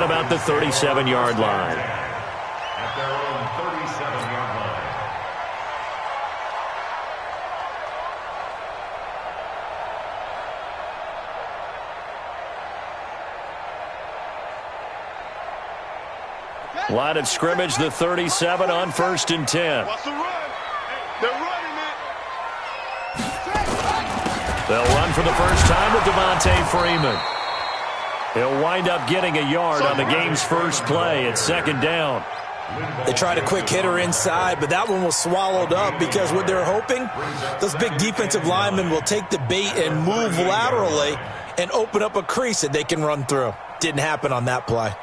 at about the 37-yard line. At their own 37-yard line. Line of scrimmage, the 37 on 1st and 10. What's the run? They're running it. They'll run for the first time with Devontae Freeman. He'll wind up getting a yard on the game's first play at 2nd down. They tried a quick hitter inside, but that one was swallowed up because what they're hoping, those big defensive linemen will take the bait and move laterally and open up a crease that they can run through. Didn't happen on that play.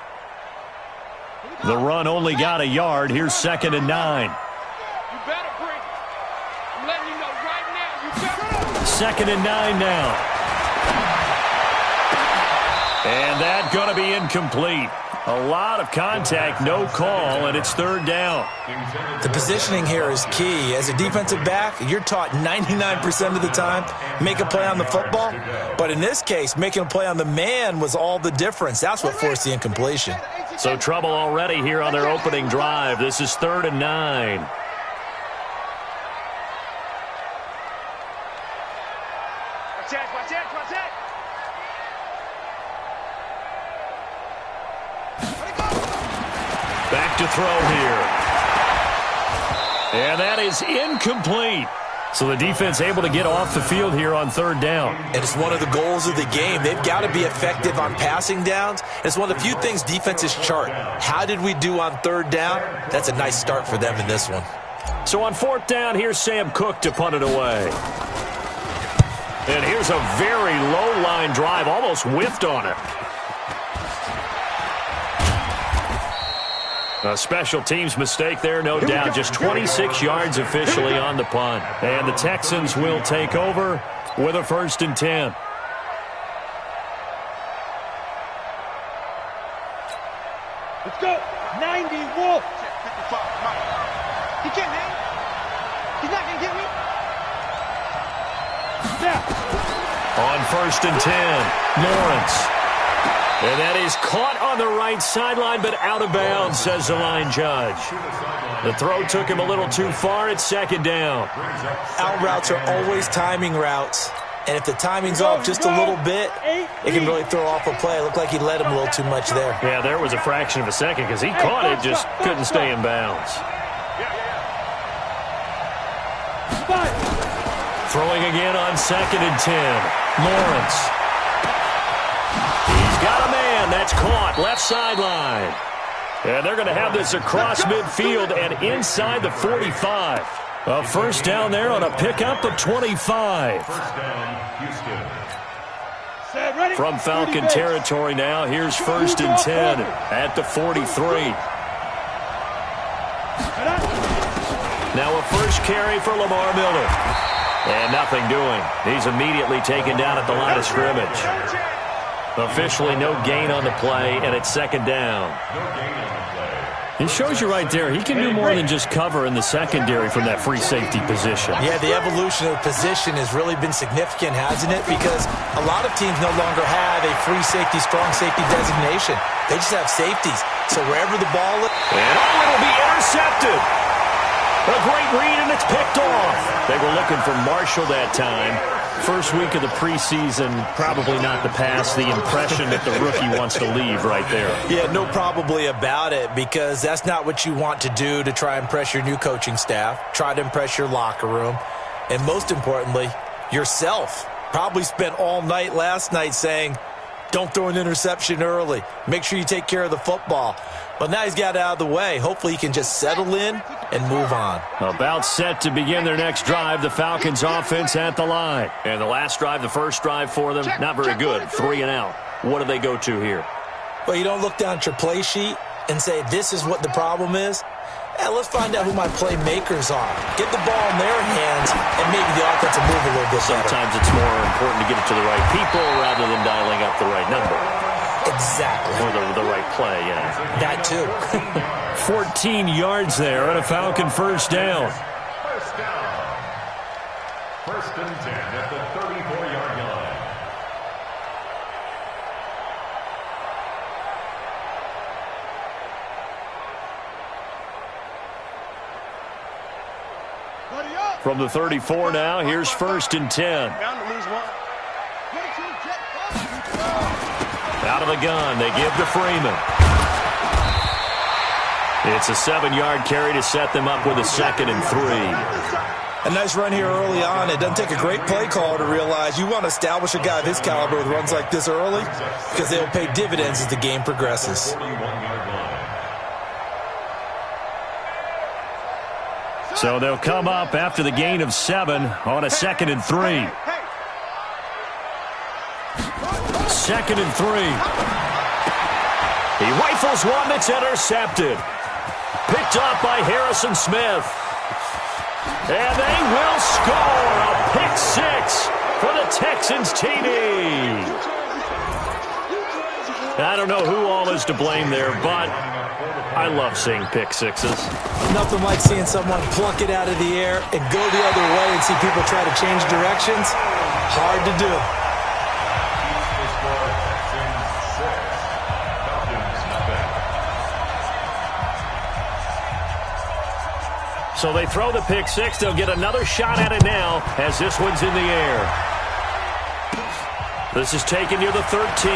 The run only got a yard. Here's 2nd and 9. You better bring it. I'm letting you know right now. You better. 2nd and 9 now. And that's going to be incomplete. A lot of contact, no call, and it's 3rd down. The positioning here is key. As a defensive back, you're taught 99% of the time, make a play on the football. But in this case, making a play on the man was all the difference. That's what forced the incompletion. So trouble already here on their opening drive. This is 3rd and 9. Back to throw here. And that is incomplete. So the defense able to get off the field here on 3rd down. And it's one of the goals of the game. They've got to be effective on passing downs. It's one of the few things defenses chart. How did we do on 3rd down? That's a nice start for them in this one. So on 4th down, here's Sam Cook to punt it away. And here's a very low line drive, almost whiffed on it. A special teams mistake there, no doubt. Just 26 yards officially on the punt. And the Texans will take over with a 1st and 10. Let's go. 90 Wolf. He can't hang. He's not going to get me. Yeah. On 1st and 10, Lawrence. And that is caught on the right sideline, but out of bounds, says the line judge. The throw took him a little too far at 2nd down. Out routes are always timing routes. And if the timing's off just a little bit, it can really throw off a play. It looked like he led him a little too much there. Yeah, there was a fraction of a second because he caught it, just couldn't stay in bounds. Throwing again on 2nd and 10. Lawrence. He's got a man. That's caught. Left sideline. And they're going to have this across midfield and inside the 45. A 1st down there on a pickup of 25. First down, Houston. From Falcon territory now, here's 1st and 10 at the 43. Now a first carry for Lamar Miller. And nothing doing. He's immediately taken down at the line of scrimmage. Officially no gain on the play, and it's 2nd down. No gain on the play. It shows you right there, he can do more than just cover in the secondary from that free safety position. Yeah, the evolution of the position has really been significant, hasn't it? Because a lot of teams no longer have a free safety, strong safety designation. They just have safeties. So wherever the ball is... And it'll be intercepted. A great read, and it's picked off. They were looking for Marshall that time. First week of the preseason, probably not the pass, the impression that the rookie wants to leave right there. Yeah, no probably about it, because that's not what you want to do to try and impress your new coaching staff, try to impress your locker room, and most importantly, yourself. Probably spent all night last night saying, don't throw an interception early. Make sure you take care of the football. But now he's got it out of the way. Hopefully he can just settle in and move on. About set to begin their next drive, the Falcons offense at the line. And the last drive, the first drive for them, not very good. 3 and out. What do they go to here? Well, you don't look down at your play sheet and say, this is what the problem is. Let's find out who my playmakers are. Get the ball in their hands, and maybe the offense will move a little bit better. Sometimes it's more important to get it to the right people rather than dialing up the right number. Exactly. Or the right play, yeah. That too. 14 yards there and a Falcon first down. First down. 1st and 10 at the 34-yard line. From the 34 now, here's 1st and 10. Out of the gun, they give to Freeman. It's a 7-yard carry to set them up with a 2nd and 3. A nice run here early on. It doesn't take a great play caller to realize you want to establish a guy of his caliber with runs like this early because they'll pay dividends as the game progresses. So they'll come up after the gain of 7 on a 2nd and 3. 2nd and 3. He rifles one that's intercepted. Picked up by Harrison Smith. And they will score a pick 6 for the Texans TD. I don't know who all is to blame there, but I love seeing pick 6s. Nothing like seeing someone pluck it out of the air and go the other way and see people try to change directions. Hard to do. So they throw the pick 6. They'll get another shot at it now as this one's in the air. This is taken near the 13.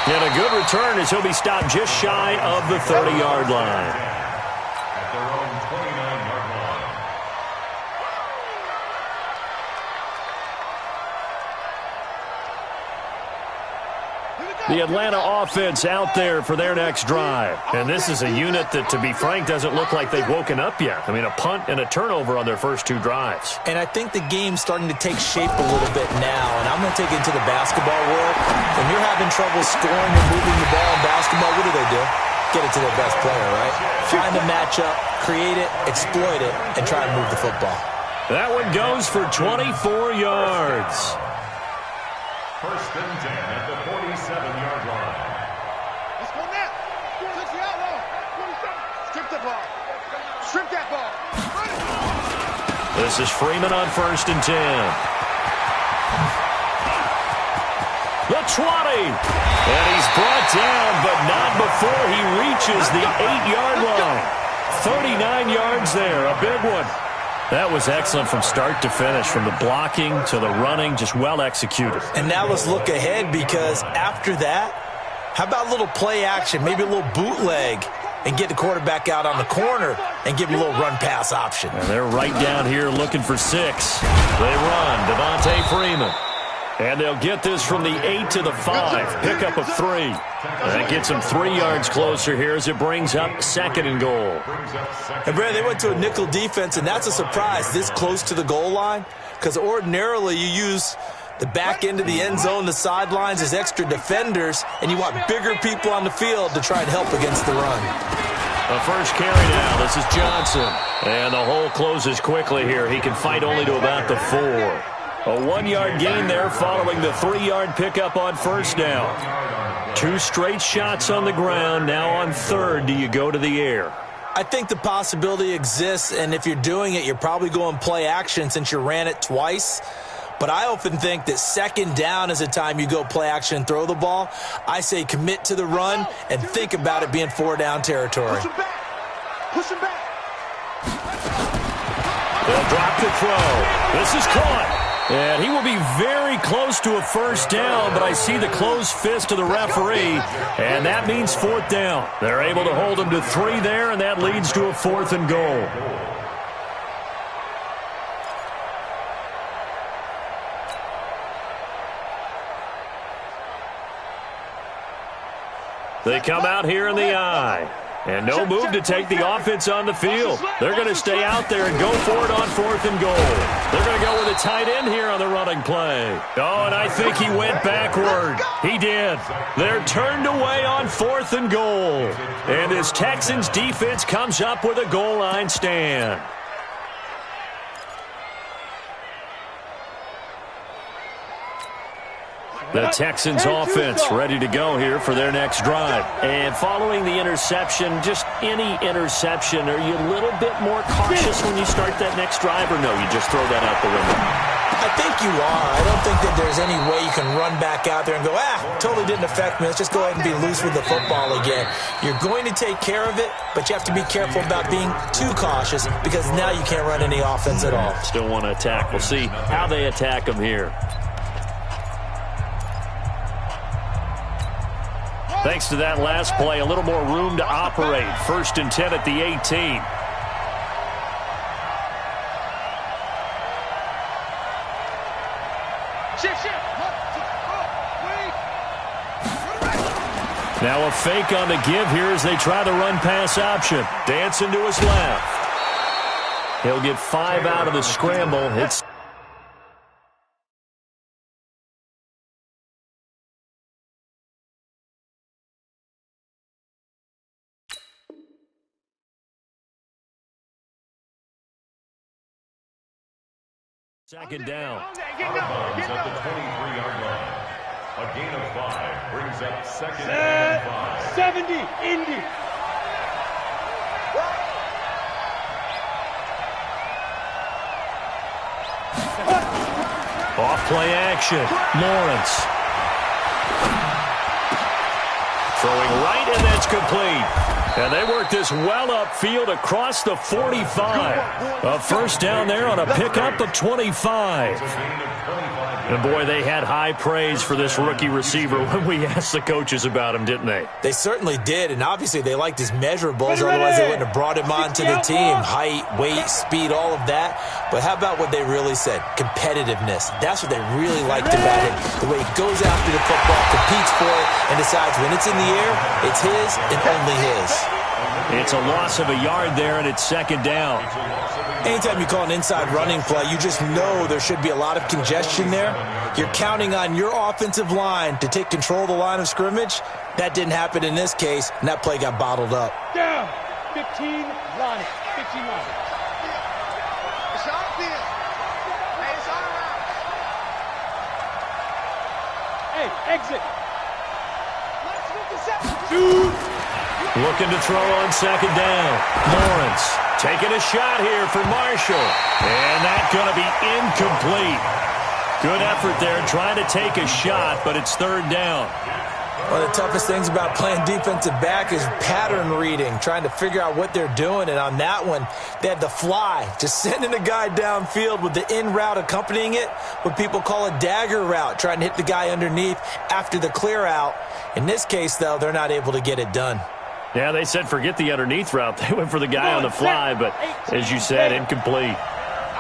And a good return as he'll be stopped just shy of the 30-yard line. At their own 29-yard line. The Atlanta offense out there for their next drive. And this is a unit that, to be frank, doesn't look like they've woken up yet. I mean, a punt and a turnover on their first 2 drives. And I think the game's starting to take shape a little bit now. And I'm going to take it into the basketball world. When you're having trouble scoring and moving the ball in basketball, what do? Get it to their best player, right? Find a matchup, create it, exploit it, and try and move the football. That one goes for 24 yards. 1st and 10 at the 47-yard line. Let's go now. Touch the outlaw. 27. Strip the ball. Strip that ball. This is Freeman on 1st and 10. The 20. And he's brought down, but not before he reaches the 8-yard line. 39 yards there, a big one. That was excellent from start to finish, from the blocking to the running, just well executed. And now let's look ahead, because after that, how about a little play action, maybe a little bootleg, and get the quarterback out on the corner and give him a little run-pass option. And they're right down here looking for 6. They run, Devontae Freeman. And they'll get this from the 8 to the 5. Pickup of 3. That gets them 3 yards closer here as it brings up 2nd and goal. And, Brad, they went to a nickel defense, and that's a surprise this close to the goal line, because ordinarily you use the back end of the end zone, the sidelines as extra defenders, and you want bigger people on the field to try and help against the run. The first carry now. This is Johnson. And the hole closes quickly here. He can fight only to about the 4. A 1-yard gain there following the 3-yard pickup on 1st down. 2 straight shots on the ground. Now on 3rd, do you go to the air? I think the possibility exists, and if you're doing it, you're probably going play action since you ran it twice. But I often think that 2nd down is the time you go play action and throw the ball. I say commit to the run and think about it being 4-down territory. Push him back. Push him back. They'll drop the throw. This is caught. And he will be very close to a 1st down, but I see the closed fist of the referee, and that means 4th down. They're able to hold him to 3 there, and that leads to a 4th and goal. They come out here in the I. And no move to take the offense on the field. They're going to stay out there and go for it on 4th and goal. They're going to go with a tight end here on the running play. Oh, and I think he went backward. He did. They're turned away on 4th and goal. And this Texans defense comes up with a goal line stand. The Texans offense ready to go here for their next drive. And following the interception, just any interception, are you a little bit more cautious when you start that next drive, or no, you just throw that out the window? I think you are. I don't think that there's any way you can run back out there and go, totally didn't affect me. Let's just go ahead and be loose with the football again. You're going to take care of it, but you have to be careful about being too cautious because now you can't run any offense at all. Still want to attack. We'll see how they attack them here. Thanks to that last play, a little more room to operate. 1st and 10 at the 18. Now a fake on the give here as they try the run-pass option. Dancing to his left. He'll get 5 out of the scramble. It's second down. Out of bounds at the 23-yard line. A gain of 5 brings up 2nd and 5. 70, Indy. Off play action. Lawrence. Throwing right, and that's complete. And they work this well upfield across the 45. A first down there on a pickup of 25. And, boy, they had high praise for this rookie receiver when we asked the coaches about him, didn't they? They certainly did, and obviously they liked his measurables. Otherwise, they wouldn't have brought him onto the team. Height, weight, speed, all of that. But how about what they really said? Competitiveness. That's what they really liked about him. The way he goes after the football, competes for it, and decides when it's in the air, it's his and only his. It's a loss of a yard there, and it's 2nd down. Anytime you call an inside running play, you just know there should be a lot of congestion there. You're counting on your offensive line to take control of the line of scrimmage. That didn't happen in this case, and that play got bottled up. Down. 15, line it. 15 line it. Hey, exit. Looking to throw on 2nd down. Lawrence taking a shot here for Marshall. And that's going to be incomplete. Good effort there trying to take a shot, but it's 3rd down. One of the toughest things about playing defensive back is pattern reading, trying to figure out what they're doing. And on that one, they had the fly, just sending a guy downfield with the in route accompanying it, what people call a dagger route, trying to hit the guy underneath after the clear out. In this case, though, they're not able to get it done. Yeah, they said forget the underneath route. They went for the guy on the fly, but as you said, incomplete.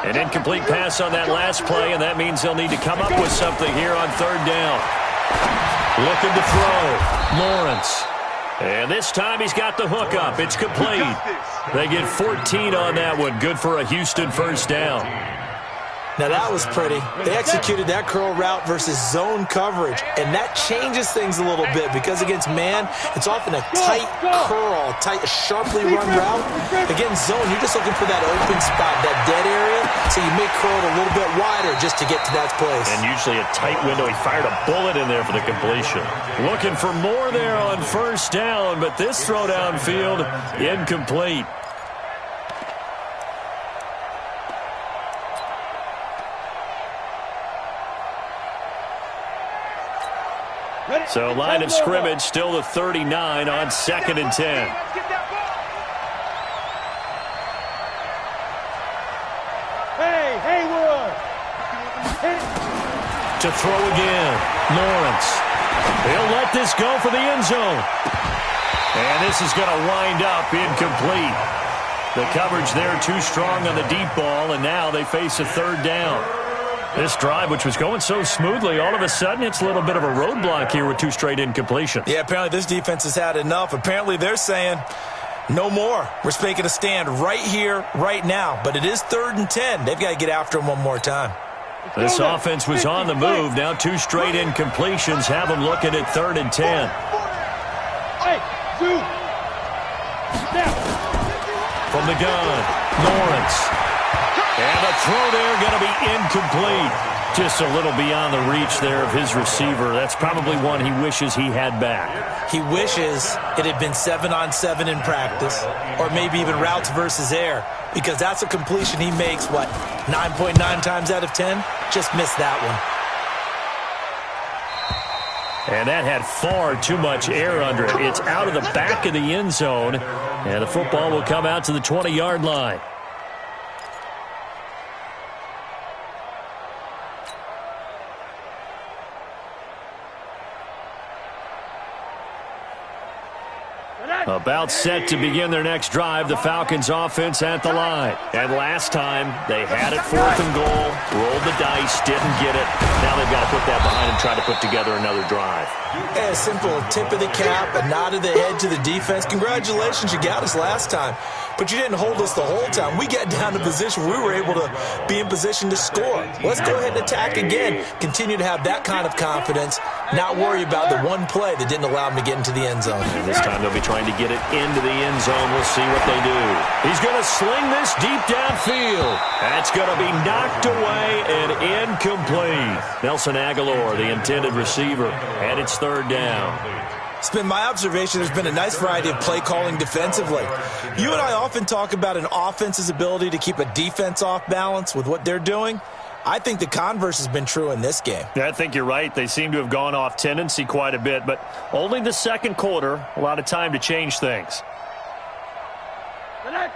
An incomplete pass on that last play, and that means they'll need to come up with something here on 3rd down. Looking to throw. Lawrence. And this time he's got the hook up. It's complete. They get 14 on that one. Good for a Houston first down. Now, that was pretty. They executed that curl route versus zone coverage, and that changes things a little bit because against man, it's often a tight curl, a sharply run route. Against zone, you're just looking for that open spot, that dead area, so you may curl it a little bit wider just to get to that place. And usually a tight window. He fired a bullet in there for the completion. Looking for more there on 1st down, but this throw downfield, incomplete. So line of scrimmage still the 39 on 2nd and 10. Hey, Haywood. To throw again. Lawrence. He'll let this go for the end zone. And this is going to wind up incomplete. The coverage there too strong on the deep ball, and now they face a 3rd down. This drive, which was going so smoothly, all of a sudden it's a little bit of a roadblock here with 2 straight incompletions. Yeah, apparently this defense has had enough. Apparently they're saying, no more. We're making a stand right here, right now. But it is 3rd and 10. They've got to get after him one more time. This offense was on the move. Now 2 straight incompletions have them looking at 3rd and 10. Hey, 2. Now. From the gun, Lawrence. And the throw there going to be incomplete. Just a little beyond the reach there of his receiver. That's probably one he wishes he had back. He wishes it had been 7-on-7 in practice, or maybe even routes versus air, because that's a completion he makes, what, 9.9 times out of 10? Just missed that one. And that had far too much air under it. It's out of the back of the end zone, and the football will come out to the 20-yard line. About set to begin their next drive, the Falcons offense at the line. And last time, they had it 4th and goal, rolled the dice, didn't get it. Now they've got to put that behind and try to put together another drive. Yeah, a simple tip of the cap, a nod of the head to the defense. Congratulations, you got us last time. But you didn't hold us the whole time. We got down to position where we were able to be in position to score. Let's go ahead and attack again. Continue to have that kind of confidence, not worry about the one play that didn't allow them to get into the end zone. And this time they'll be trying to get it into the end zone. We'll see what they do. He's going to sling this deep downfield. That's going to be knocked away and incomplete. Nelson Aguilar, the intended receiver, and it's 3rd down. It's been my observation there's been a nice variety of play calling defensively. You and I often talk about an offense's ability to keep a defense off balance with what they're doing. I think the converse has been true in this game. Yeah, I think you're right. They seem to have gone off tendency quite a bit, but only the second quarter, a lot of time to change things.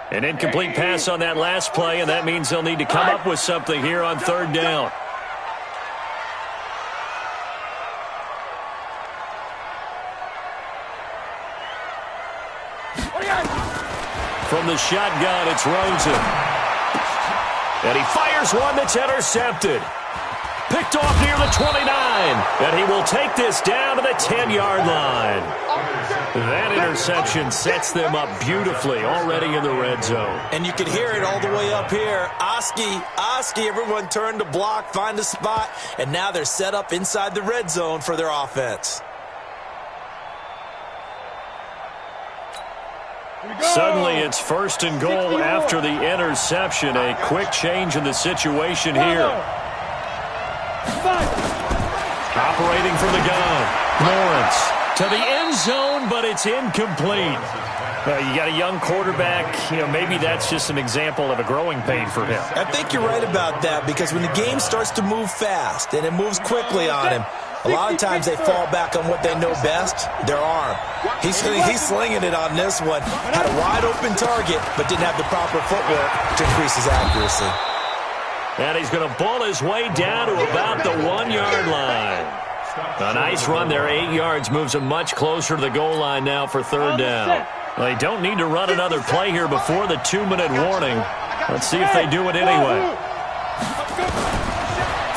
An incomplete pass on that last play, and that means they'll need to come up with something here on 3rd down. From the shotgun, it's Rosen. And he fires one that's intercepted. Picked off near the 29. And he will take this down to the 10-yard line. That interception sets them up beautifully already in the red zone. And you can hear it all the way up here. Oski, everyone turned to block, find a spot, and now they're set up inside the red zone for their offense. Suddenly it's 1st and goal after the interception. A quick change in the situation here. Operating from the gun. Lawrence to the end zone, but it's incomplete. You got a young quarterback. Maybe that's just an example of a growing pain for him. I think you're right about that, because when the game starts to move fast and it moves quickly on him, a lot of times they fall back on what they know best, their arm. He's slinging it on this one. Had a wide open target, but didn't have the proper footwork to increase his accuracy. And he's going to ball his way down to about the 1-yard line. A nice run there, 8 yards, moves him much closer to the goal line now for 3rd down. They don't need to run another play here before the 2-minute warning. Let's see if they do it anyway.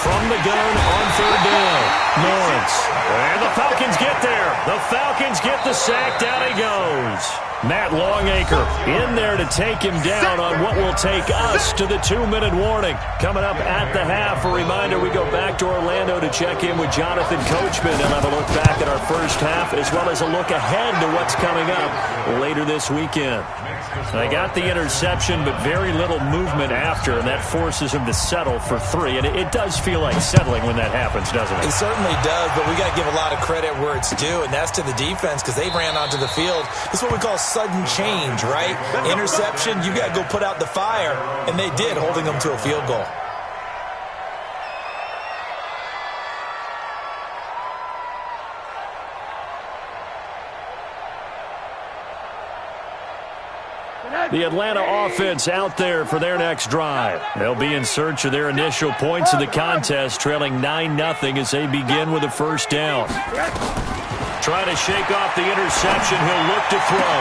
From the gun on 3rd down, Lawrence. And the Falcons get there. The Falcons get the sack. Down he goes. Matt Longacre in there to take him down on what will take us to the 2-minute warning. Coming up at the half, a reminder, we go back to Orlando to check in with Jonathan Coachman and have a look back at our first half, as well as a look ahead to what's coming up later this weekend. They got the interception, but very little movement after, and that forces him to settle for 3. And it does feel like settling when that happens, doesn't it? It certainly does, but we got to give a lot of credit where it's due, and that's to the defense, because they ran onto the field. This is what we call sudden change, right? Interception, you got to go put out the fire, and they did, holding them to a field goal. The Atlanta offense out there for their next drive. They'll be in search of their initial points in the contest, trailing 9-0 as they begin with a 1st down. Trying to shake off the interception, he'll look to throw.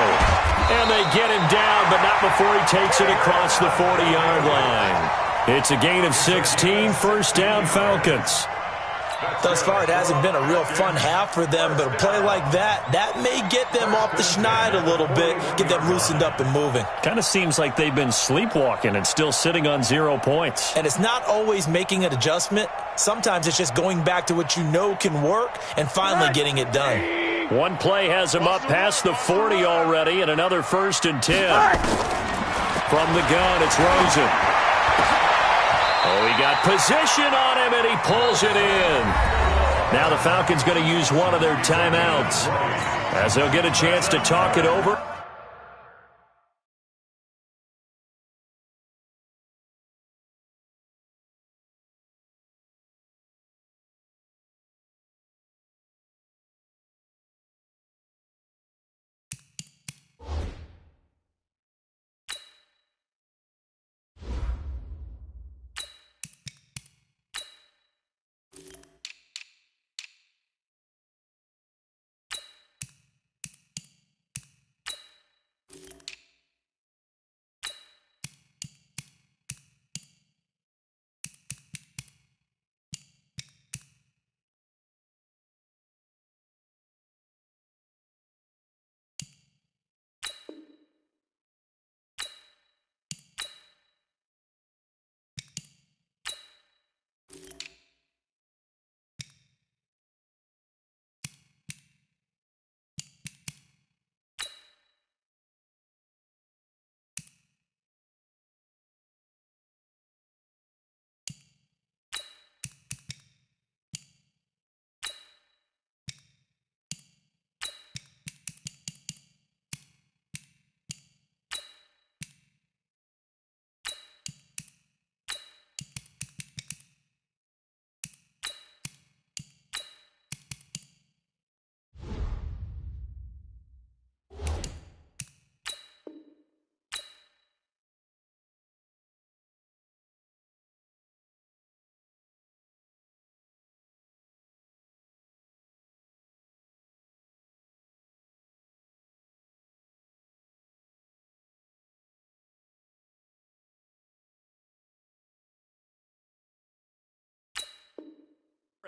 And they get him down, but not before he takes it across the 40-yard line. It's a gain of 16, 1st down Falcons. Thus far, it hasn't been a real fun half for them, but a play like that may get them off the schneid a little bit, get them loosened up and moving. Kind of seems like they've been sleepwalking and still sitting on 0 points. And it's not always making an adjustment. Sometimes it's just going back to what you know can work and finally getting it done. One play has him up past the 40 already, and another 1st and 10. From the gun, it's Rosen. Oh, he got position on him, and he pulls it in. Now the Falcons going to use one of their timeouts as they'll get a chance to talk it over.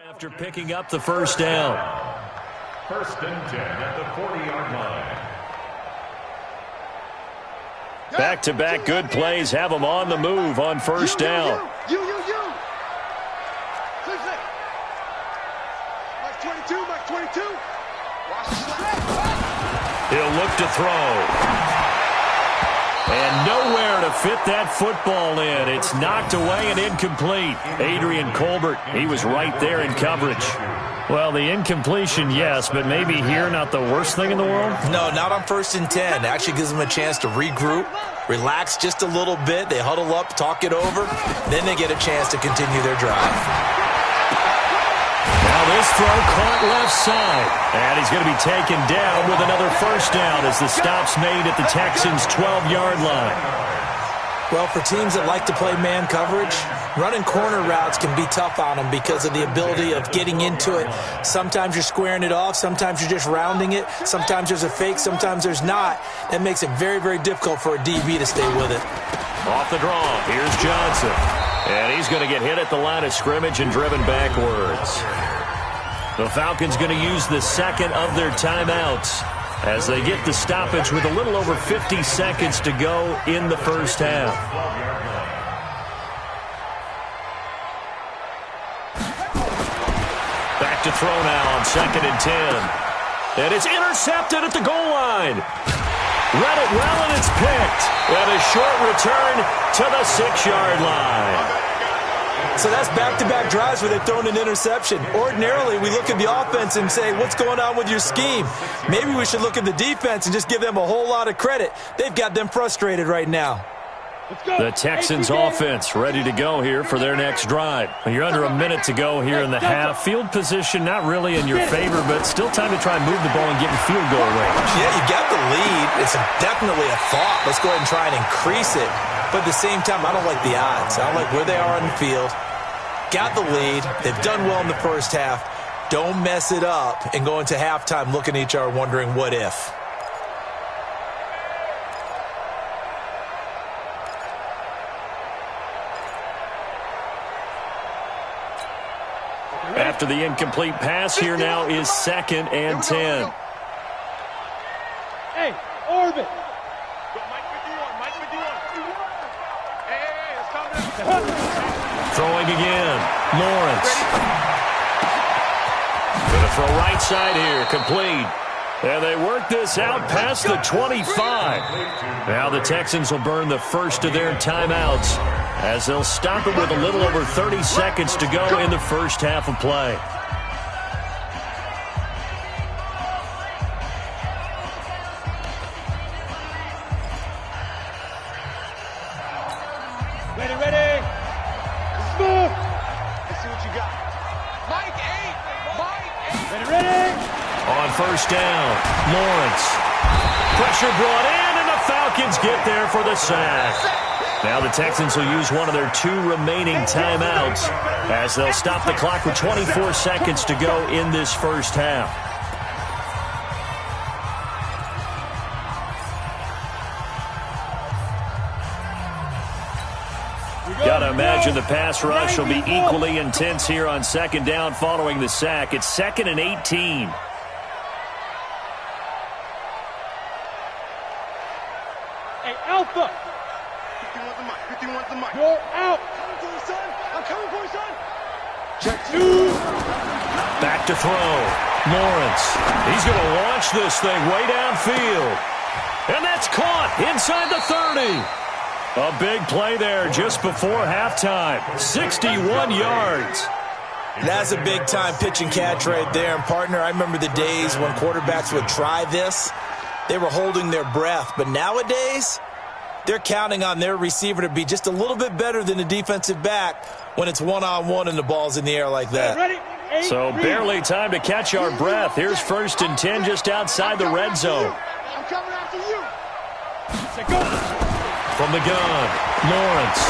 After picking up the first down. First and 10 at the 40-yard line. Back-to-back good plays have them on the move on first down. You. Mike 22, Mike 22. Watch the slap. He'll look to throw. And nowhere to fit that football in. It's knocked away and incomplete. Adrian Colbert, he was right there in coverage. Well, the incompletion, yes, but maybe here not the worst thing in the world? No, not on first and 10. Actually gives them a chance to regroup, relax just a little bit. They huddle up, talk it over. Then they get a chance to continue their drive. Now this throw caught left side. And he's going to be taken down with another first down as the stop's made at the Texans' 12-yard line. Well, for teams that like to play man coverage, running corner routes can be tough on them because of the ability of getting into it. Sometimes you're squaring it off. Sometimes you're just rounding it. Sometimes there's a fake. Sometimes there's not. That makes it very, very difficult for a DB to stay with it. Off the draw, here's Johnson. And he's going to get hit at the line of scrimmage and driven backwards. The Falcons going to use the second of their timeouts as they get the stoppage with a little over 50 seconds to go in the first half. Back to throw now on second and 10. And it's intercepted at the goal line. Read it well, and it's picked. And a short return to the 6-yard line. So that's back-to-back drives where they've thrown an interception. Ordinarily, we look at the offense and say, what's going on with your scheme? Maybe we should look at the defense and just give them a whole lot of credit. They've got them frustrated right now. The Texans offense ready to go here for their next drive. You're under a minute to go here in the half. Field position not really in your favor, but still time to try and move the ball and get in field goal range. Yeah, you got the lead. It's definitely a thought. Let's go ahead and try and increase it. But at the same time, I don't like the odds. I don't like where they are on the field. Got the lead. They've done well in the first half. Don't mess it up and go into halftime looking at each other wondering what if. After the incomplete pass, here now is second and 10. Hey, Orbit. Mike 51, Mike 51. Hey, it's coming. Throwing again. Lawrence. Going to throw right side here. Complete. And they work this out past the 25. Now the Texans will burn the first of their timeouts as they'll stop it with a little over 30 seconds to go in the first half of play. Ready. Smooth. Let's see what you got. Mike 8. Ready. On first down, Lawrence. Pressure brought in, and the Falcons get there for the sack. Now the Texans will use one of their 2 remaining timeouts as they'll stop the clock with 24 seconds to go in this first half. Gotta imagine the pass rush will be equally intense here on second down following the sack. It's second and 18. Hey, Alpha. 51's the mic. You're out. I'm coming for you, son. Check 2. Back to throw. Lawrence. He's going to launch this thing way downfield. And that's caught inside the 30. A big play there just before halftime. 61 yards. That's a big-time pitch and catch right there. And, partner, I remember the days when quarterbacks would try this. They were holding their breath. But nowadays, they're counting on their receiver to be just a little bit better than the defensive back when it's one-on-one and the ball's in the air like that. So barely time to catch our breath. Here's first and 10 just outside the red zone. I'm coming after you. Go. From the gun, Lawrence.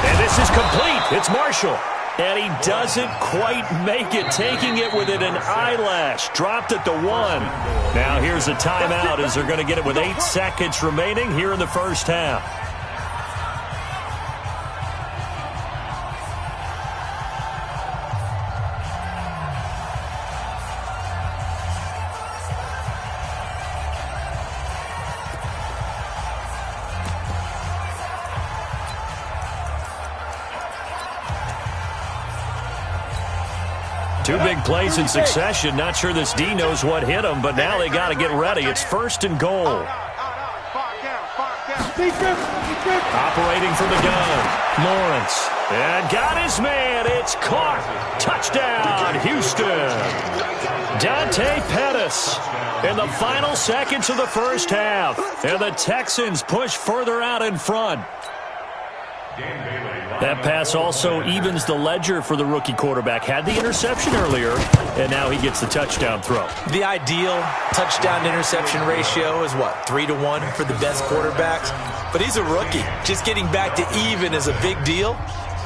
And this is complete. It's Marshall. And he doesn't quite make it, taking it within an eyelash. Dropped at the 1. Now here's a timeout as they're going to get it with 8 seconds remaining here in the first half. Two big plays in succession. Not sure this D knows what hit him, but now they got to get ready. It's 1st and goal. Operating from the gun, Lawrence. And got his man. It's caught. Touchdown, Houston. Dante Pettis in the final seconds of the first half. And the Texans push further out in front. That pass also evens the ledger for the rookie quarterback. Had the interception earlier, and now he gets the touchdown throw. The ideal touchdown-interception ratio is, what, 3-to-1 for the best quarterbacks? But he's a rookie. Just getting back to even is a big deal.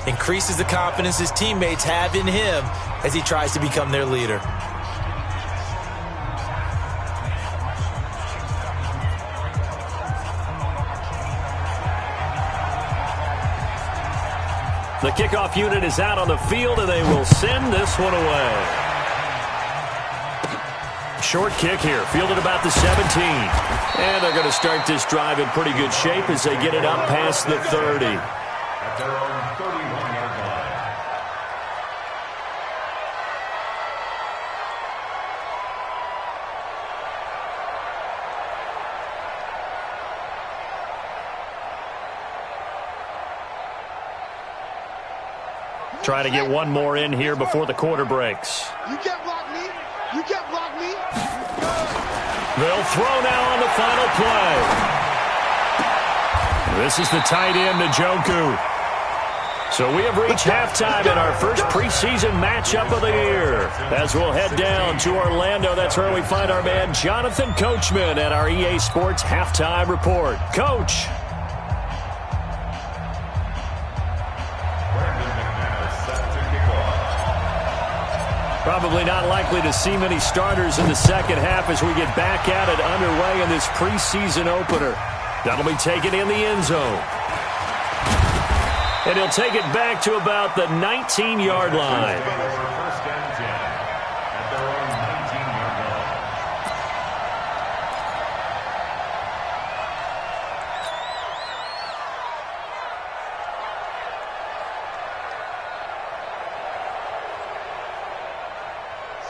Increases the confidence his teammates have in him as he tries to become their leader. The kickoff unit is out on the field, and they will send this one away. Short kick here, fielded about the 17. And they're going to start this drive in pretty good shape as they get it up past the 30. At their own 31-yard line. Try to get one more in here before the quarter breaks. You can't block me. You can't block me. They'll throw now on the final play. This is the tight end, Njoku. So we have reached halftime in our first preseason matchup of the year. As we'll head down to Orlando, that's where we find our man Jonathan Coachman at our EA Sports Halftime Report. Coach. Probably not likely to see many starters in the second half as we get back at it underway in this preseason opener. That'll be taken in the end zone. And he'll take it back to about the 19-yard line. First and 10 at their own 19-yard line.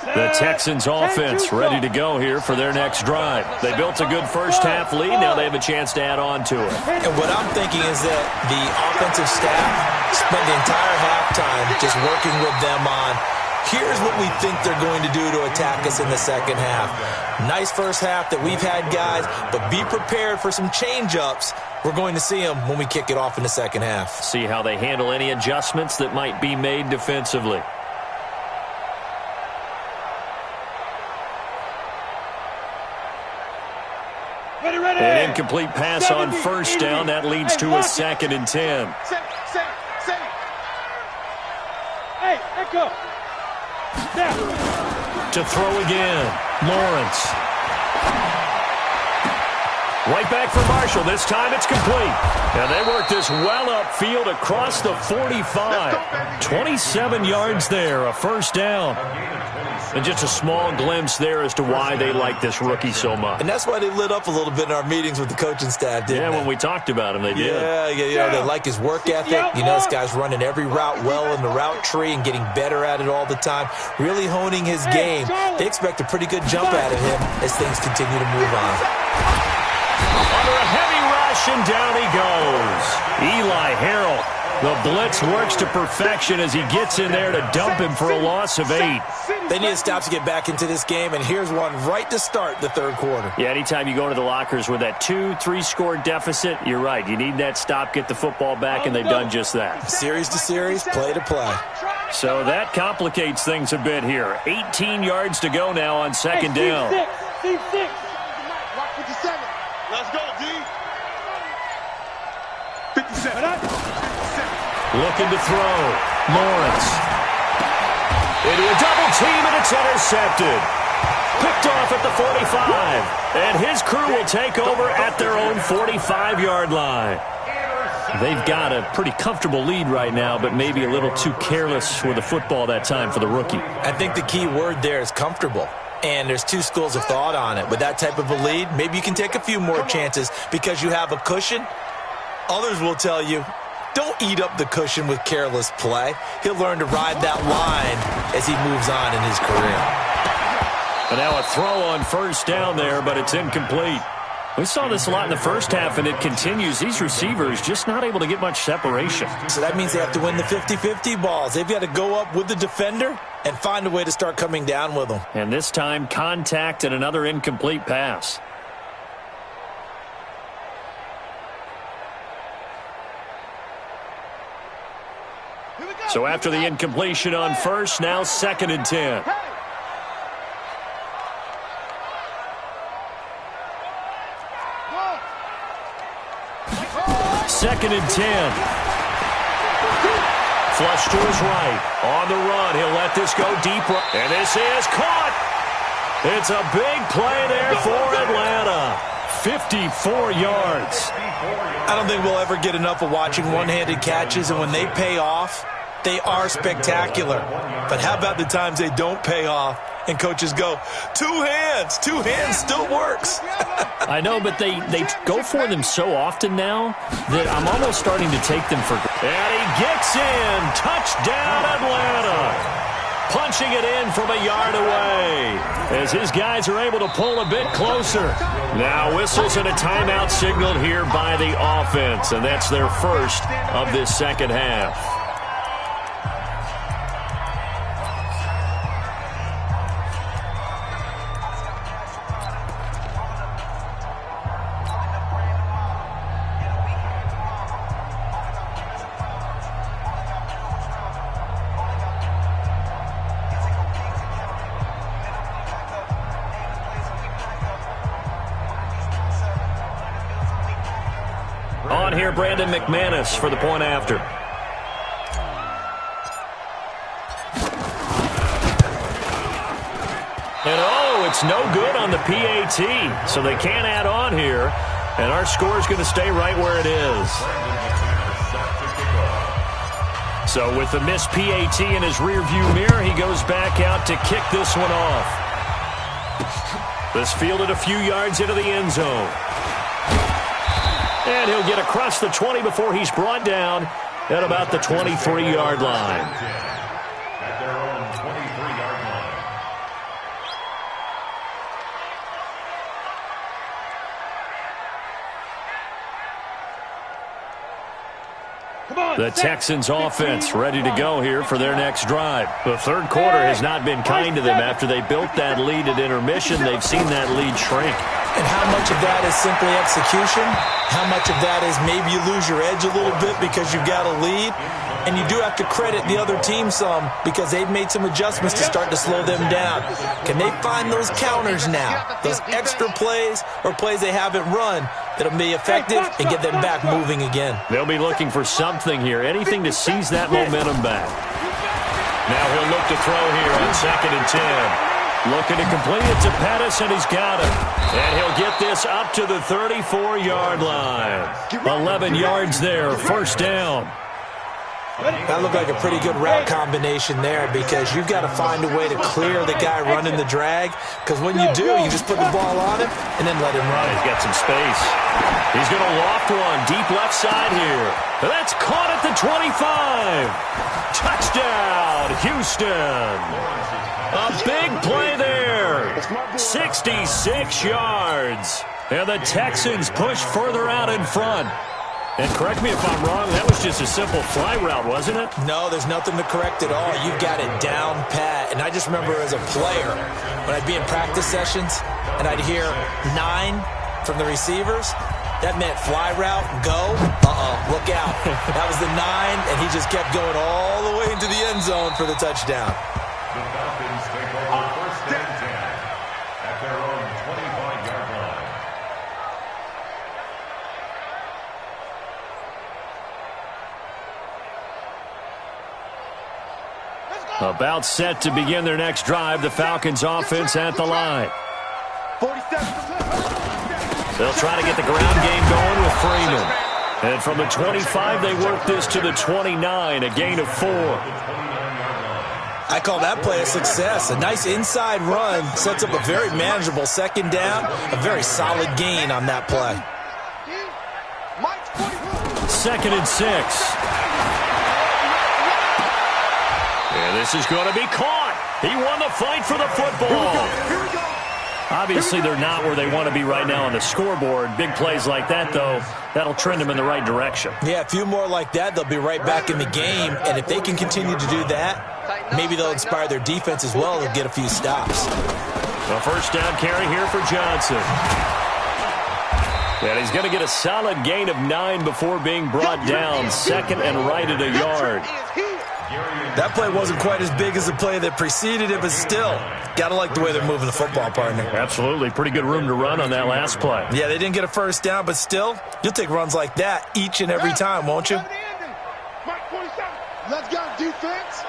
The Texans offense ready to go here for their next drive. They built a good first half lead. Now they have a chance to add on to it. And what I'm thinking is that the offensive staff spent the entire halftime just working with them on, here's what we think they're going to do to attack us in the second half. Nice first half that we've had, guys, but be prepared for some change-ups. We're going to see them when we kick it off in the second half. See how they handle any adjustments that might be made defensively. An incomplete pass on first down. That leads to a 2nd and 10. Hey, echo. To throw again, Lawrence. Right back for Marshall. This time it's complete. And they work this well upfield across the 45. 27 yards there, a first down. And just a small glimpse there as to why they like this rookie so much. And that's why they lit up a little bit in our meetings with the coaching staff, didn't they? When we talked about him, they did. Yeah, they like his work ethic. You know, this guy's running every route well in the route tree and getting better at it all the time, really honing his game. They expect a pretty good jump out of him as things continue to move on. Under a heavy rush, and down he goes. Eli Harrell. The blitz works to perfection as he gets in there to dump him for a loss of 8. They need a stop to get back into this game, and here's one right to start the third quarter. Yeah, anytime you go to the lockers with that 2-3 score deficit, you're right. You need that stop, get the football back, and they've done just that. Series to series, play to play. So that complicates things a bit here. 18 yards to go now on second down. Team 6. Lock 57. Let's go, D. 57. Looking to throw. Lawrence. Into a double team, and it's intercepted. Picked off at the 45. And his crew will take over at their own 45-yard line. They've got a pretty comfortable lead right now, but maybe a little too careless with the football that time for the rookie. I think the key word there is comfortable. And there's two schools of thought on it. With that type of a lead, maybe you can take a few more chances because you have a cushion. Others will tell you, Don't eat up the cushion with careless play. He'll learn to ride that line as he moves on in his career. And now a throw on first down there, but it's incomplete. We saw this a lot in the first half, and it continues. These receivers just not able to get much separation. So that means they have to win the 50-50 balls. They've got to go up with the defender and find a way to start coming down with them. And this time, contact and another incomplete pass. So after the incompletion on first, now 2nd and 10. Second and 10. Flush to his right. On the run. He'll let this go deep. And this is caught. It's a big play there for Atlanta. 54 yards. I don't think we'll ever get enough of watching one-handed catches, and when they pay off, they are spectacular. But how about the times they don't pay off and coaches go, two hands still works. I know, but they go for them so often now that I'm almost starting to take them for granted. And he gets in. Touchdown, Atlanta. Punching it in from a yard away as his guys are able to pull a bit closer. Now whistles and a timeout signaled here by the offense, and that's their first of this second half. On here, Brandon McManus for the point after. And it's no good on the PAT, so they can't add on here. And our score is going to stay right where it is. So with the missed PAT in his rearview mirror, he goes back out to kick this one off. This fielded a few yards into the end zone. And he'll get across the 20 before he's brought down at about the 23-yard line. At their own 23-yard line. The Texans offense ready to go here for their next drive. The third quarter has not been kind to them. After they built that lead at intermission, they've seen that lead shrink. And how much of that is simply execution? How much of that is maybe you lose your edge a little bit because you've got a lead? And you do have to credit the other team some because they've made some adjustments to start to slow them down. Can they find those counters now, those extra plays or plays they haven't run that'll be effective and get them back moving again? They'll be looking for something here, anything to seize that momentum back. Now he'll look to throw here on 2nd and 10. Looking to complete it to Pettis, and he's got it. And he'll get this up to the 34-yard line. 11 yards there, first down. That looked like a pretty good route combination there because you've got to find a way to clear the guy running the drag because when you do, you just put the ball on him and then let him run. He's got some space. He's going to loft one deep left side here. That's caught at the 25. Touchdown, Houston. A big play there. 66 yards. And the Texans push further out in front. And correct me if I'm wrong, that was just a simple fly route, wasn't it? No, there's nothing to correct at all. You've got it down pat. And I just remember as a player, when I'd be in practice sessions and I'd hear 9 from the receivers, that meant fly route, go, look out. That was the 9, and he just kept going all the way into the end zone for the touchdown. The Falcons take over first and 10 at their own 25-yard line. About set to begin their next drive, the Falcons offense at the line. 47. They'll try to get the ground game going with Freeman. And from the 25, they work this to the 29, a gain of 4. I call that play a success. A nice inside run sets up a very manageable second down, a very solid gain on that play. 2nd and 6. And this is going to be caught. He won the fight for the football. Here we go. Obviously, they're not where they want to be right now on the scoreboard. Big plays like that, though, that'll trend them in the right direction. Yeah, a few more like that, they'll be right back in the game. And if they can continue to do that, maybe they'll inspire their defense as well and get a few stops. A first down carry here for Johnson. And he's going to get a solid gain of 9 before being brought down. 2nd and right at a yard. That play wasn't quite as big as the play that preceded it, but still, got to like the way they're moving the football, partner. Absolutely. Pretty good room to run on that last play. Yeah, they didn't get a first down, but still, you'll take runs like that each and every time, won't you? Let's go, defense.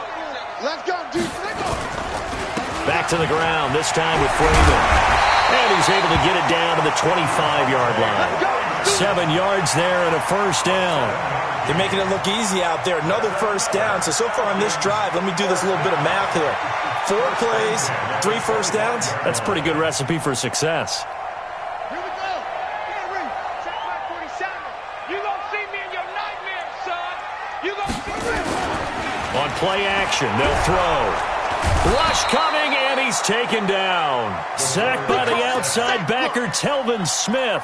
Let's go, defense. Back to the ground, this time with Freeman. And he's able to get it down to the 25-yard line. 7 yards there and a first down. They're making it look easy out there. Another first down. So far on this drive, let me do this little bit of math here. 4 plays, 3 first downs. That's a pretty good recipe for success. Here we go. Henry, check my 47. You gonna see me in your nightmares, son. You gonna see me. On play action, they'll throw. Rush coming, and he's taken down. Sacked by the outside backer, Telvin Smith.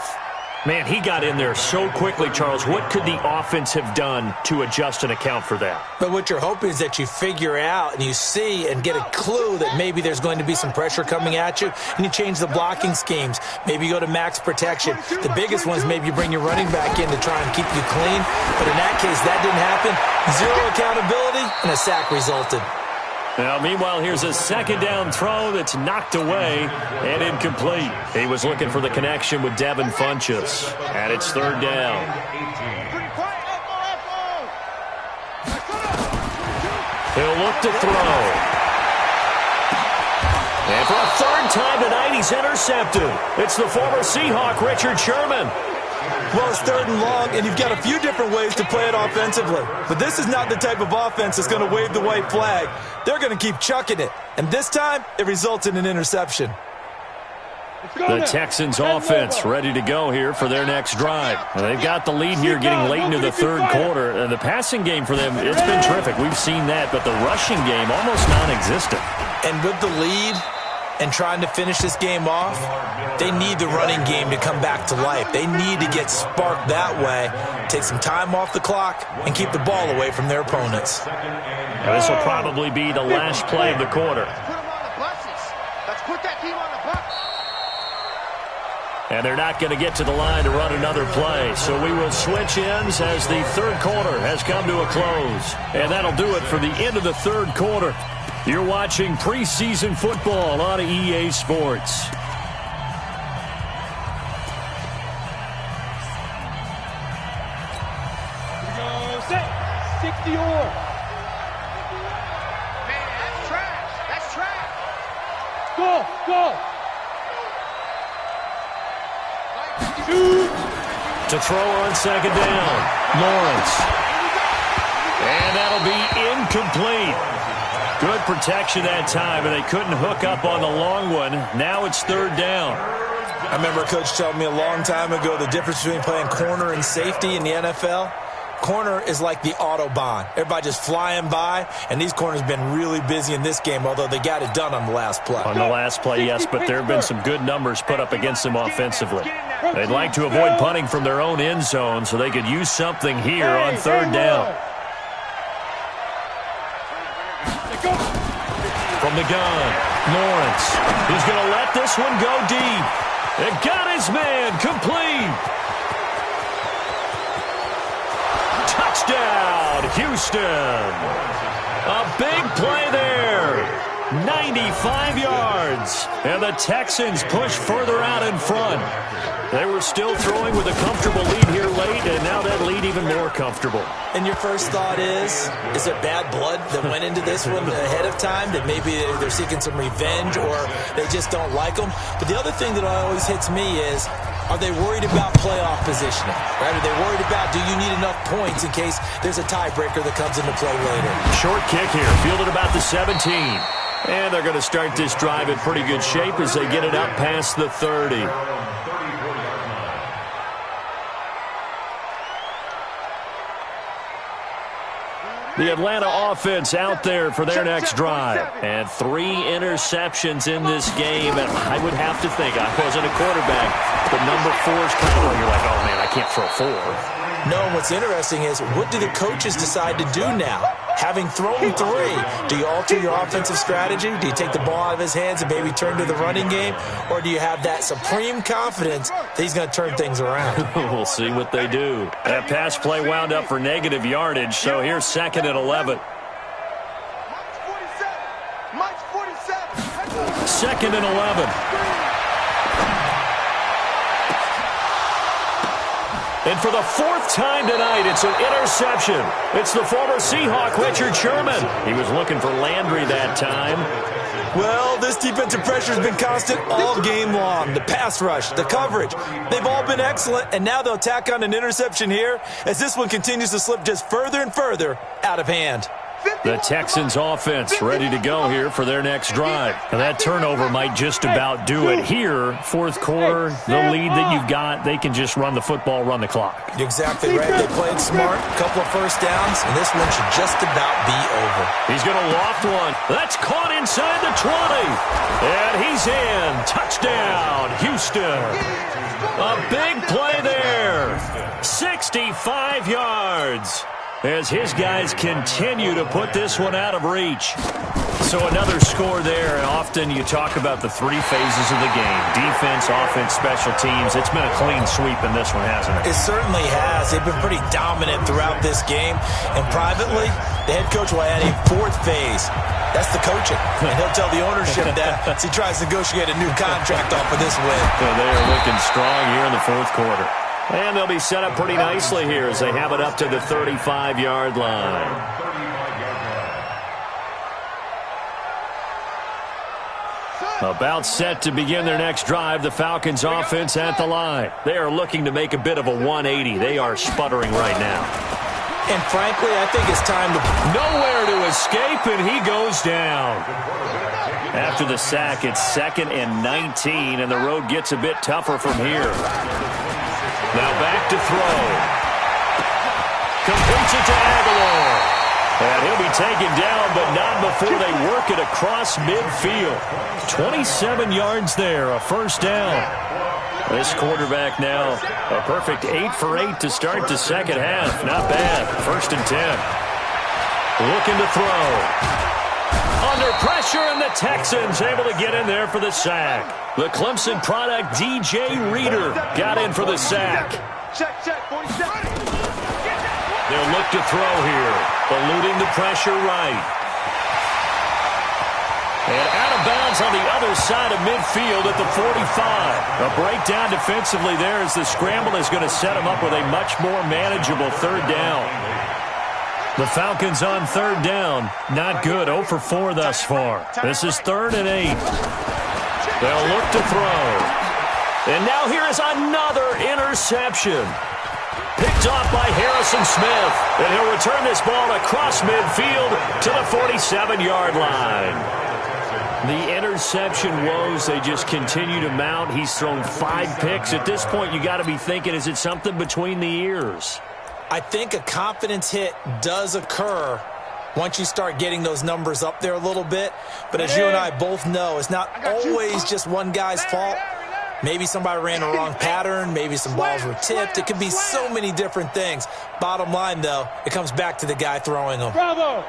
Man, he got in there so quickly, Charles. What could the offense have done to adjust and account for that? But what you're hoping is that you figure out and you see and get a clue that maybe there's going to be some pressure coming at you, and you change the blocking schemes. Maybe you go to max protection. The biggest one is maybe you bring your running back in to try and keep you clean. But in that case, that didn't happen. 0 accountability, and a sack resulted. Now, meanwhile, here's a 2nd down throw that's knocked away and incomplete. He was looking for the connection with Devin Funchess. And it's 3rd down. He'll look to throw. And for a 3rd time tonight, he's intercepted. It's the former Seahawk, Richard Sherman. Well, it's 3rd and long, and you've got a few different ways to play it offensively. But this is not the type of offense that's going to wave the white flag. They're going to keep chucking it. And this time, it results in an interception. The Texans offense ready to go here for their next drive. They've got the lead here getting late into the 3rd quarter. And the passing game for them, it's been terrific. We've seen that, but the rushing game almost non-existent. And with the lead and trying to finish this game off, they need the running game to come back to life. They need to get sparked that way, take some time off the clock, and keep the ball away from their opponents. Now, this will probably be the last play of the quarter. Let's put that team on the bus. And they're not going to get to the line to run another play. So we will switch ends as the 3rd quarter has come to a close. And that'll do it for the end of the 3rd quarter. You're watching preseason football on EA Sports. Here we go. Set. 60 or. Man, that's trash. That's trash. Go. Go. To throw on 2nd down, Lawrence. And that'll be incomplete. Good protection that time, and they couldn't hook up on the long one. Now it's 3rd down. I remember a coach telling me a long time ago the difference between playing corner and safety in the NFL. Corner is like the Autobahn. Everybody just flying by, and these corners have been really busy in this game, although they got it done on the last play. On the last play, yes, but there have been some good numbers put up against them offensively. They'd like to avoid punting from their own end zone so they could use something here on 3rd down. From the gun, Lawrence. He's going to let this one go deep. It got his man complete. Touchdown, Houston. A big play there. 95 yards. And the Texans push further out in front. They were still throwing with a comfortable lead here late, and now that lead even more comfortable. And your first thought is there bad blood that went into this one ahead of time, that maybe they're seeking some revenge or they just don't like them? But the other thing that always hits me is, are they worried about playoff positioning? Right? Are they worried about, do you need enough points in case there's a tiebreaker that comes into play later? Short kick here, fielded about the 17. And they're going to start this drive in pretty good shape as they get it up past the 30. The Atlanta offense out there for their next drive. And 3 interceptions in this game. And I would have to think, I wasn't a quarterback, but number 4 is kind of where you're like, oh, man, I can't throw 4. No, what's interesting is what do the coaches decide to do now? Having thrown 3, do you alter your offensive strategy? Do you take the ball out of his hands and maybe turn to the running game? Or do you have that supreme confidence that he's going to turn things around? We'll see what they do. That pass play wound up for negative yardage, so here's 2nd and 11. Mike's 47. 2nd and 11. And for the 4th time tonight, it's an interception. It's the former Seahawk, Richard Sherman. He was looking for Landry that time. Well, this defensive pressure has been constant all game long. The pass rush, the coverage, they've all been excellent, and now they'll tack on an interception here as this one continues to slip just further and further out of hand. The Texans offense ready to go here for their next drive. Now that turnover might just about do it here. 4th quarter, the lead that you've got, they can just run the football, run the clock. You're exactly right. They played smart, couple of first downs, and this one should just about be over. He's going to loft one. That's caught inside the 20. And he's in. Touchdown, Houston. A big play there. 65 yards. As his guys continue to put this one out of reach. So another score there, and often you talk about the 3 phases of the game. Defense, offense, special teams. It's been a clean sweep in this one, hasn't it? It certainly has. They've been pretty dominant throughout this game. And privately, the head coach will add a 4th phase. That's the coaching. And he'll tell the ownership that as he tries to negotiate a new contract off of this win. So they are looking strong here in the 4th quarter. And they'll be set up pretty nicely here as they have it up to the 35-yard line. About set to begin their next drive, the Falcons offense at the line. They are looking to make a bit of a 180. They are sputtering right now. And frankly, I think it's time to... Nowhere to escape, and he goes down. After the sack, it's 2nd and 19, and the road gets a bit tougher from here. Now back to throw. Completes it to Aguilar. And he'll be taken down, but not before they work it across midfield. 27 yards there, a 1st down. This quarterback now, a perfect 8 for 8 to start the 2nd half. Not bad. 1st and 10. Looking to throw. Under pressure, and the Texans able to get in there for the sack. The Clemson product, DJ Reader, got in for the sack. Check, 47. They'll look to throw here, eluding the pressure right. And out of bounds on the other side of midfield at the 45. A breakdown defensively there as the scramble is going to set them up with a much more manageable 3rd down. The Falcons on 3rd down. Not good. 0 for 4 thus far. This is 3rd and 8. They'll look to throw. And now here is another interception. Picked off by Harrison Smith. And he'll return this ball across midfield to the 47-yard line. The interception woes, they just continue to mount. He's thrown 5 picks. At this point, you got to be thinking, is it something between the ears? I think a confidence hit does occur once you start getting those numbers up there a little bit. But as you and I both know, it's not always just one guy's fault. Maybe somebody ran a wrong pattern. Maybe some balls were tipped. It could be so many different things. Bottom line, though, it comes back to the guy throwing them. Bravo.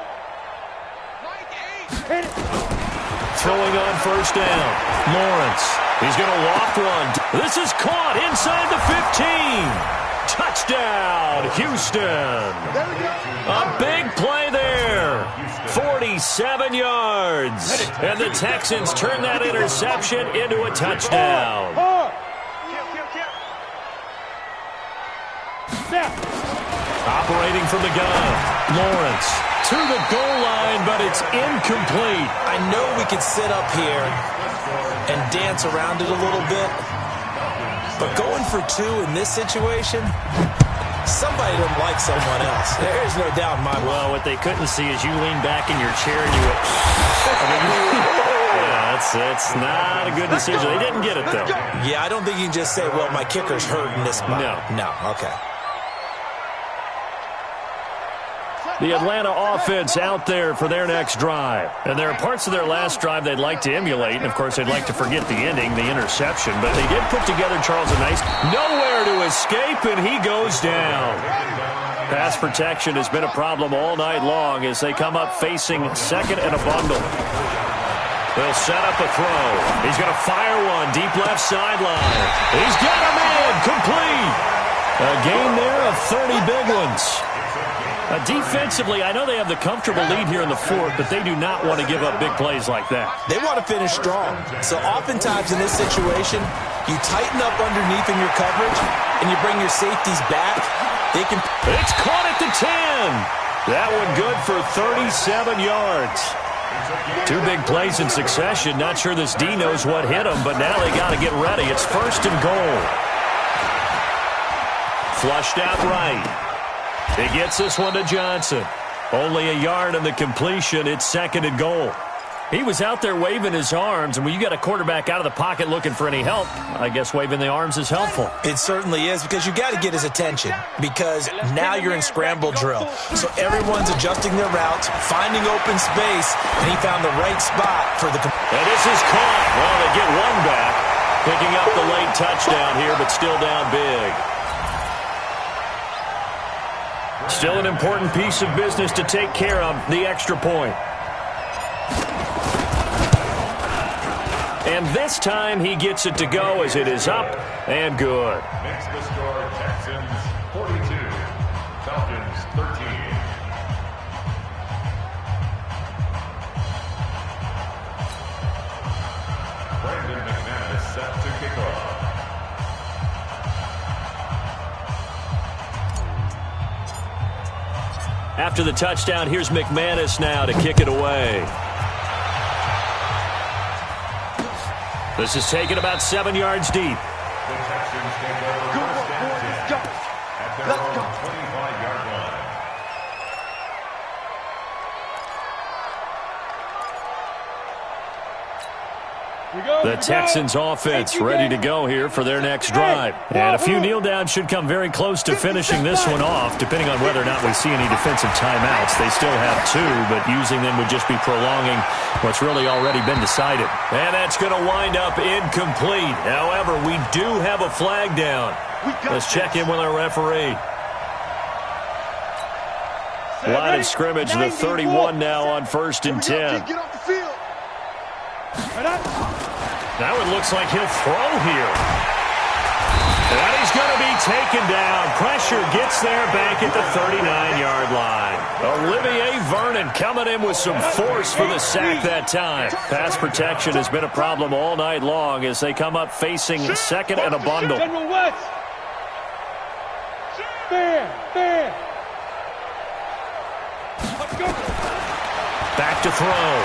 Throwing on 1st down. Lawrence. He's going to loft one. This is caught inside the 15. Touchdown, Houston. A big play there. 47 yards. And the Texans turn that interception into a touchdown. Operating from the gun. Lawrence to the goal line, but it's incomplete. I know we could sit up here and dance around it a little bit, but going for 2 in this situation, somebody doesn't like someone else. There's no doubt in my mind. Well, what they couldn't see is you lean back in your chair and you went, yeah, it's not a good decision. They didn't get it, though. Yeah, I don't think you can just say, well, my kicker's hurt in this spot. No. No, okay. The Atlanta offense out there for their next drive. And there are parts of their last drive they'd like to emulate. And, of course, they'd like to forget the ending, the interception. But they did put together, Charles, a nice nowhere to escape, and he goes down. Pass protection has been a problem all night long as they come up facing second and a bundle. They'll set up a throw. He's going to fire one deep left sideline. He's got a man complete. A gain there of 30 big ones. Defensively, I know they have the comfortable lead here in the fourth, but they do not want to give up big plays like that. They want to finish strong. So oftentimes in this situation, you tighten up underneath in your coverage, and you bring your safeties back. They can. It's caught at the 10. That one good for 37 yards. Two big plays in succession. Not sure this D knows what hit him, but now they got to get ready. It's first and goal. Flushed out right. He gets this one to Johnson. Only a yard on the completion. It's second and goal. He was out there waving his arms, and when you got a quarterback out of the pocket looking for any help, I guess waving the arms is helpful. It certainly is, because you got to get his attention, because now you're in scramble drill. So everyone's adjusting their routes, finding open space, and he found the right spot for the. And this is caught. Well, they get one back, picking up the late touchdown here, but still down big. Still an important piece of business to take care of, the extra point. And this time he gets it to go as it is up and good. Makes the score Texans 42, Falcons 13. Brandon McManus set to kick off. After the touchdown, here's McManus now to kick it away. This is taken about 7 yards deep. The Texans take over first and 10 at their own 25-yard line. The Texans offense ready to go here for their next drive. And a few kneel downs should come very close to finishing this one off, depending on whether or not we see any defensive timeouts. They still have two, but using them would just be prolonging what's really already been decided. And that's going to wind up incomplete. However, we do have a flag down. Let's check in with our referee. Line of scrimmage, the 31 now on first and 10. Get off the field. Now it looks like he'll throw here. And he's going to be taken down. Pressure gets there back at the 39-yard line. Olivier Vernon coming in with some force for the sack that time. Pass protection has been a problem all night long as they come up facing second and a bundle. General West. Fair. Let's go. Back to throw.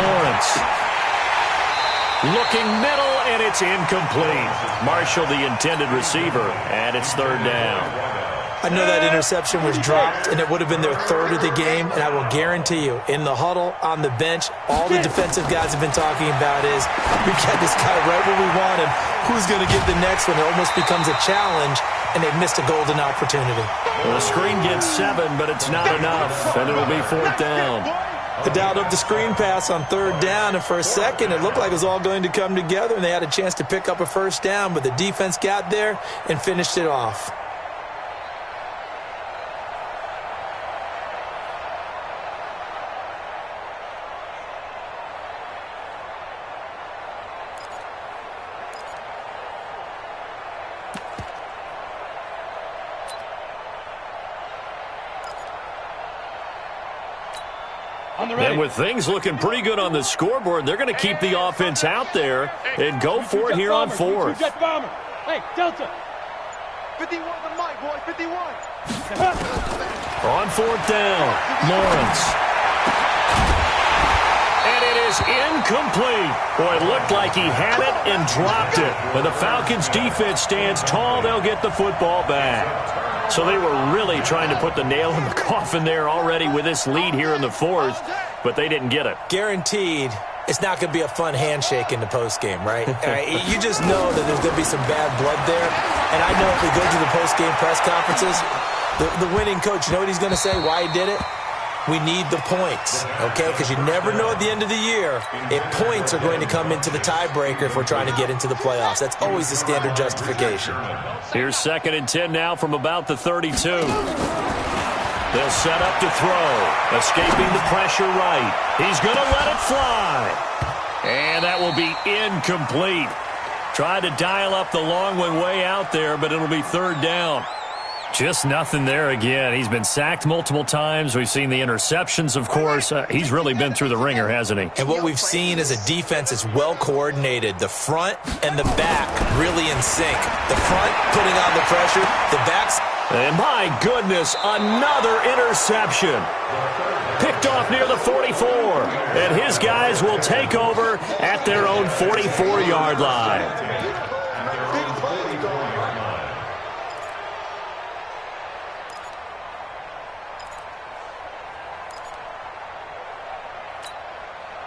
Lawrence. Looking middle, and it's incomplete. Marshall, the intended receiver, and it's third down. I know that interception was dropped, and it would have been their third of the game, and I will guarantee you, in the huddle, on the bench, all the defensive guys have been talking about is, we got this guy right where we want him. Who's going to get the next one? It almost becomes a challenge, and they've missed a golden opportunity. Well, the screen gets 7, but it's not enough, and it'll be fourth down. They dialed up the screen pass on third down, and for a second, it looked like it was all going to come together, and they had a chance to pick up a first down, but the defense got there and finished it off. And with things looking pretty good on the scoreboard, they're going to keep the offense out there and go for it here on fourth. Hey, Delta. 51 the mic, boy, 51. On fourth down, Lawrence. And it is incomplete. Boy, it looked like he had it and dropped it. When the Falcons defense stands tall, they'll get the football back. So they were really trying to put the nail in the coffin there already with this lead here in the fourth, but they didn't get it. Guaranteed it's not going to be a fun handshake in the postgame, right? You just know that there's going to be some bad blood there. And I know if we go to the postgame press conferences, the winning coach, you know what he's going to say, why he did it? We need the points, okay? Because you never know at the end of the year if points are going to come into the tiebreaker if we're trying to get into the playoffs. That's always the standard justification. Here's 2nd and 10 now from about the 32. They'll set up to throw. Escaping the pressure right. He's going to let it fly. And that will be incomplete. Tried to dial up the long one way out there, but it'll be 3rd down. Just nothing there again. He's been sacked multiple times. We've seen the interceptions, of course. He's really been through the ringer, hasn't he? And what we've seen is a defense that's well coordinated. The front and the back really in sync. The front putting on the pressure. The backs. And my goodness, another interception. Picked off near the 44. And his guys will take over at their own 44-yard line.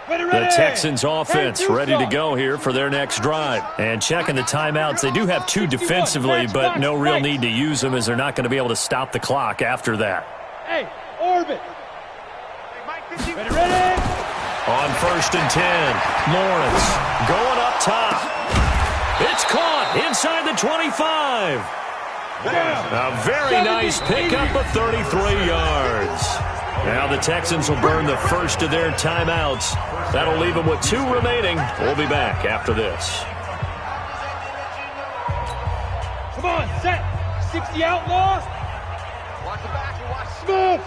The Texans offense ready to go here for their next drive. And checking the timeouts, they do have 2 defensively, but no real need to use them as they're not going to be able to stop the clock after that. Hey, orbit. Ready? On 1st and 10, Lawrence going up top. It's caught inside the 25. A very nice pickup of 33 yards. Now the Texans will burn the first of their timeouts. That'll leave them with 2 remaining. We'll be back after this. Come on, set. 60 outlaws. Watch the back and watch Smith.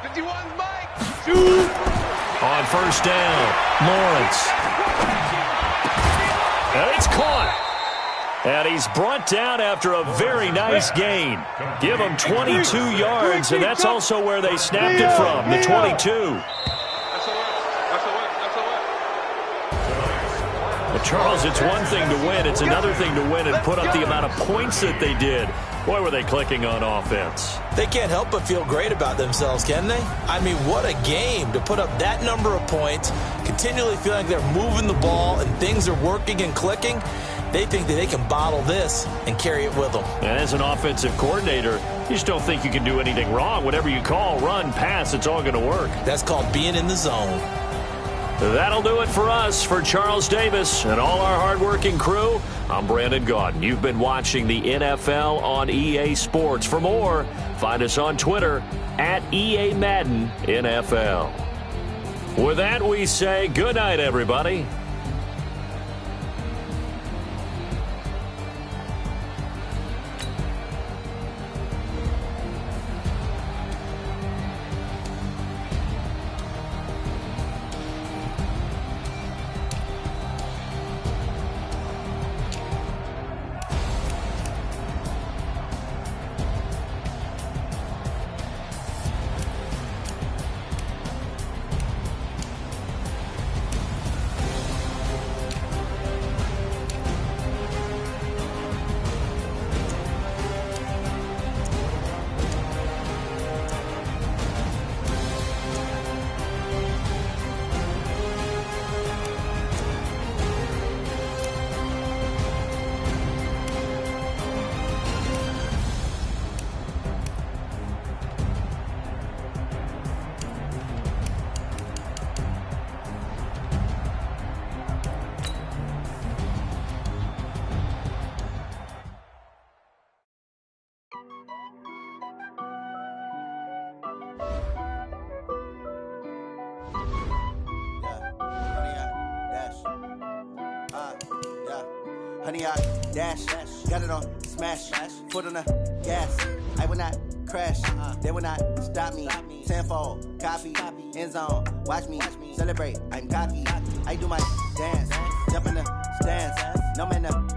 51's Mike. Shoot. On 1st down, Lawrence. And it's caught. And he's brought down after a very nice gain. Give him 22 yards, and that's also where they snapped it from, the 22. Well, Charles, it's one thing to win. It's another thing to win and put up the amount of points that they did. Boy, were they clicking on offense. They can't help but feel great about themselves, can they? I mean, what a game to put up that number of points, continually feeling like they're moving the ball and things are working and clicking. They think that they can bottle this and carry it with them. And as an offensive coordinator, you just don't think you can do anything wrong. Whatever you call, run, pass, it's all going to work. That's called being in the zone. That'll do it for us. For Charles Davis and all our hardworking crew, I'm Brandon Gaudin. You've been watching the NFL on EA Sports. For more, find us on Twitter at EA Madden NFL. With that, we say good night, everybody. Honey, I dash, got it on, smash, foot on the gas. I will not crash, they will not stop me. Tenfold, copy, end zone, watch me celebrate. I'm cocky, I do my dance, jump in the stands, no man up.